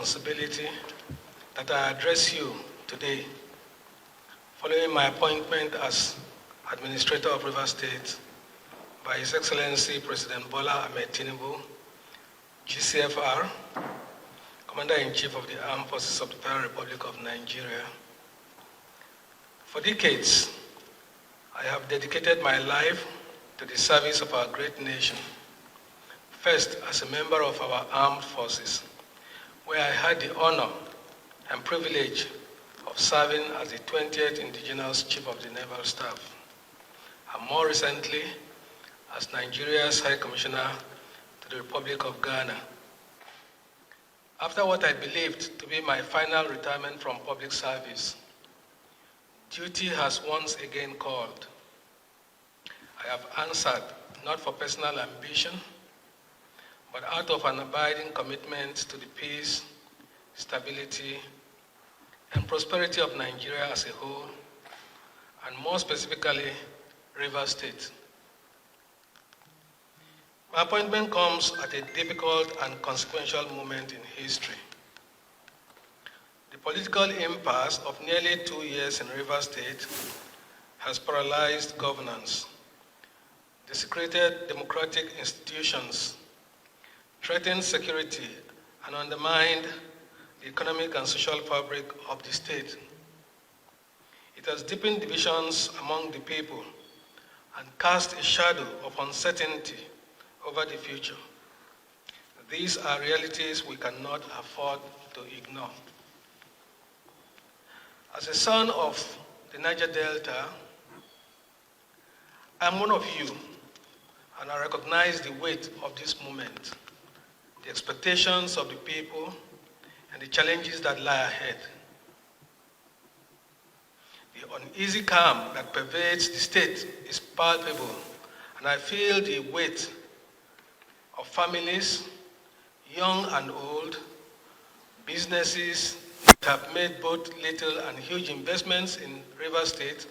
responsibility that I address you today following my appointment as Administrator of Rivers State by His Excellency President Bola Ahmed Tinubu, GCFR, Commander-in-Chief of the Armed Forces of the Federal Republic of Nigeria. For decades, I have dedicated my life to the service of our great nation. First, as a member of our armed forces, where I had the honor and privilege of serving as the 20th Indigenous Chief of the Naval Staff, and more recently, as Nigeria's High Commissioner to the Republic of Ghana. After what I believed to be my final retirement from public service, duty has once again called. I have answered not for personal ambition, but out of an abiding commitment to the peace, stability, and prosperity of Nigeria as a whole, and more specifically, Rivers State. My appointment comes at a difficult and consequential moment in history. The political impasse of nearly 2 years in Rivers State has paralyzed governance, desecrated democratic institutions, threatened security, and undermined the economic and social fabric of the state. It has deepened divisions among the people and cast a shadow of uncertainty over the future. These are realities we cannot afford to ignore. As a son of the Niger Delta, I'm one of you, and I recognize the weight of this moment, the expectations of the people, and the challenges that lie ahead. The uneasy calm that pervades the state is palpable, and I feel the weight of families, young and old, businesses that have made both little and huge investments in Rivers State,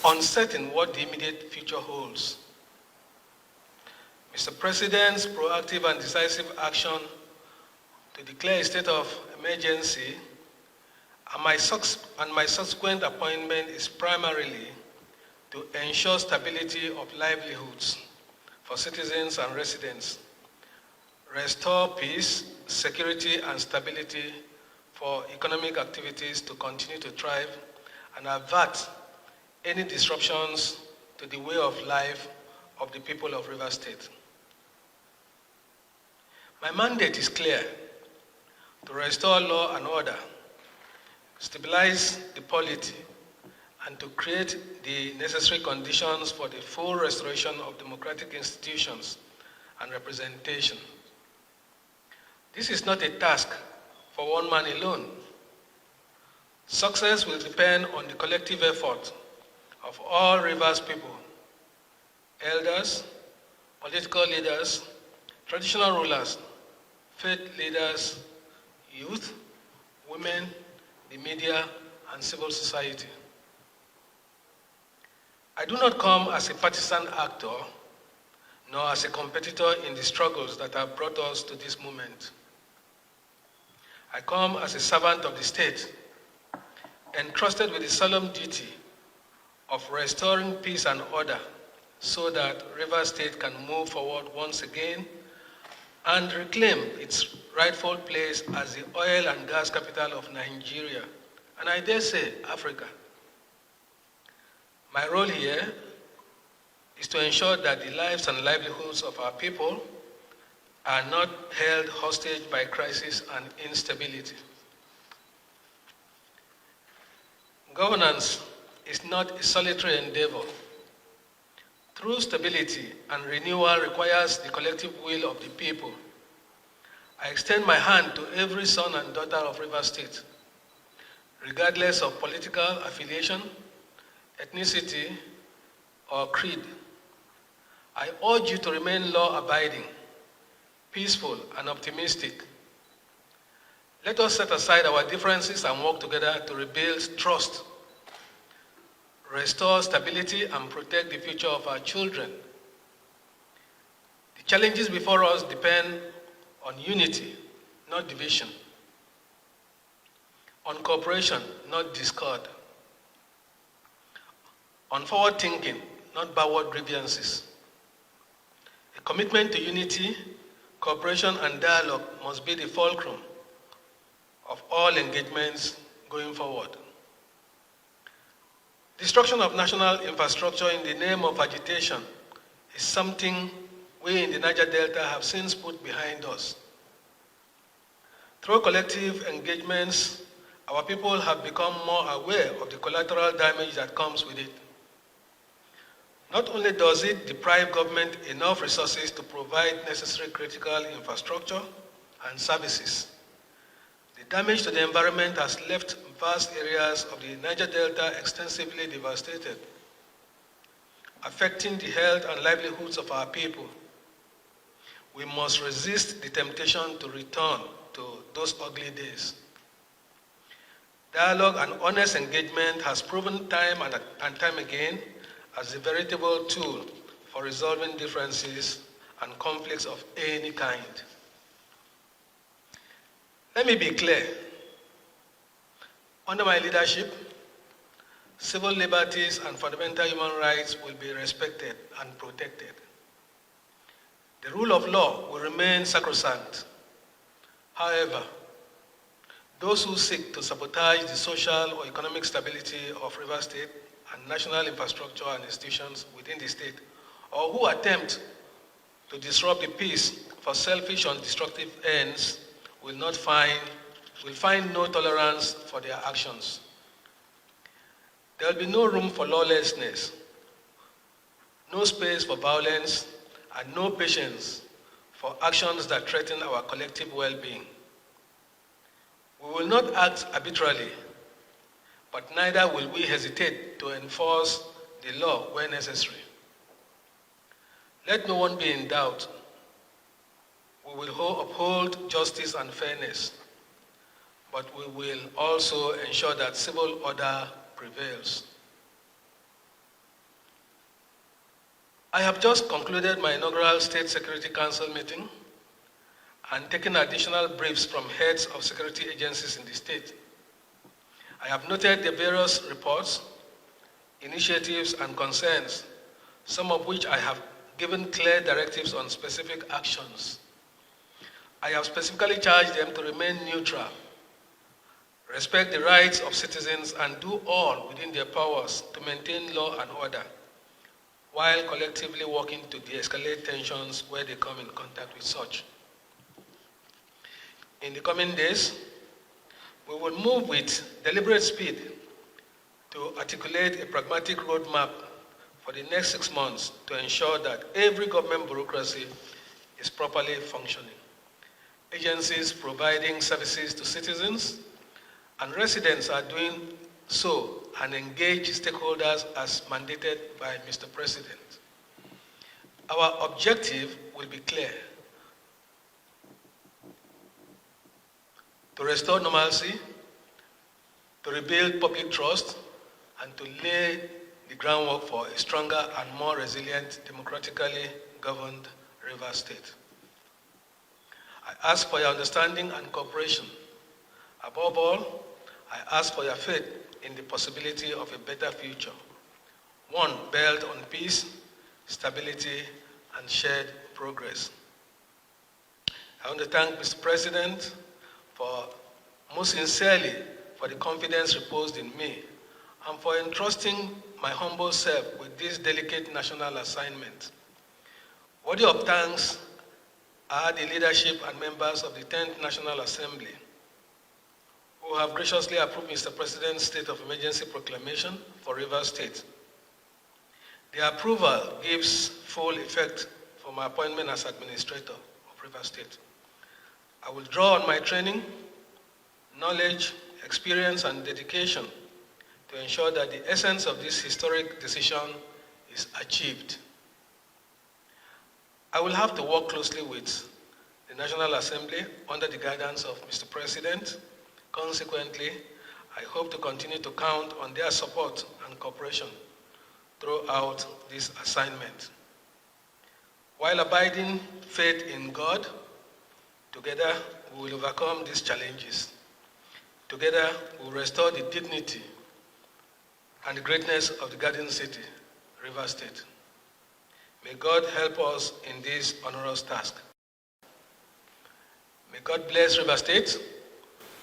uncertain what the immediate future holds. Mr. President's proactive and decisive action to declare a state of emergency and my subsequent appointment is primarily to ensure stability of livelihoods for citizens and residents, restore peace, security, and stability for economic activities to continue to thrive, and avert any disruptions to the way of life of the people of Rivers State. My mandate is clear: to restore law and order, stabilize the polity, and to create the necessary conditions for the full restoration of democratic institutions and representation. This is not a task for one man alone. Success will depend on the collective effort of all Rivers people, elders, political leaders, traditional rulers, faith leaders, youth, women, the media, and civil society. I do not come as a partisan actor, nor as a competitor in the struggles that have brought us to this moment. I come as a servant of the state, entrusted with the solemn duty of restoring peace and order so that Rivers State can move forward once again and reclaim its rightful place as the oil and gas capital of Nigeria, and I dare say Africa. My role here is to ensure that the lives and livelihoods of our people are not held hostage by crisis and instability. Governance is not a solitary endeavor. True stability and renewal requires the collective will of the people. I extend my hand to every son and daughter of Rivers State, regardless of political affiliation, ethnicity, or creed. I urge you to remain law-abiding, peaceful, and optimistic. Let us set aside our differences and work together to rebuild trust, restore stability, and protect the future of our children. The challenges before us depend on unity, not division. On cooperation, not discord. On forward thinking, not backward grievances. A commitment to unity, cooperation, and dialogue must be the fulcrum of all engagements going forward. Destruction of national infrastructure in the name of agitation is something we in the Niger Delta have since put behind us. Through collective engagements, our people have become more aware of the collateral damage that comes with it. Not only does it deprive government enough resources to provide necessary critical infrastructure and services, the damage to the environment has left vast areas of the Niger Delta extensively devastated, affecting the health and livelihoods of our people. We must resist the temptation to return to those ugly days. Dialogue and honest engagement has proven time and time again as a veritable tool for resolving differences and conflicts of any kind. Let me be clear. Under my leadership, civil liberties and fundamental human rights will be respected and protected. The rule of law will remain sacrosanct. However, those who seek to sabotage the social or economic stability of Rivers State and national infrastructure and institutions within the state, or who attempt to disrupt the peace for selfish and destructive ends will find no tolerance for their actions. There will be no room for lawlessness, no space for violence, and no patience for actions that threaten our collective well-being. We will not act arbitrarily, but neither will we hesitate to enforce the law where necessary. Let no one be in doubt. We will uphold justice and fairness, but we will also ensure that civil order prevails. I have just concluded my inaugural State Security Council meeting and taken additional briefs from heads of security agencies in the state. I have noted the various reports, initiatives, and concerns, some of which I have given clear directives on specific actions. I have specifically charged them to remain neutral, respect the rights of citizens, and do all within their powers to maintain law and order, while collectively working to de-escalate tensions where they come in contact with such. In the coming days, we will move with deliberate speed to articulate a pragmatic roadmap for the next 6 months to ensure that every government bureaucracy is properly functioning. Agencies providing services to citizens and residents are doing so and engage stakeholders as mandated by Mr. President. Our objective will be clear: to restore normalcy, to rebuild public trust, and to lay the groundwork for a stronger and more resilient, democratically governed Rivers State. I ask for your understanding and cooperation. Above all, I ask for your faith in the possibility of a better future, one built on peace, stability, and shared progress. I want to thank Mr. President most sincerely for the confidence reposed in me and for entrusting my humble self with this delicate national assignment. Worthy of thanks are the leadership and members of the 10th National Assembly who have graciously approved Mr. President's state of emergency proclamation for Rivers State. The approval gives full effect for my appointment as administrator of Rivers State. I will draw on my training, knowledge, experience, and dedication to ensure that the essence of this historic decision is achieved. I will have to work closely with the National Assembly under the guidance of Mr. President. Consequently, I hope to continue to count on their support and cooperation throughout this assignment. While abiding faith in God, together we will overcome these challenges. Together, we will restore the dignity and the greatness of the Garden City, Rivers State. May God help us in this onerous task. May God bless Rivers State,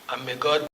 and may God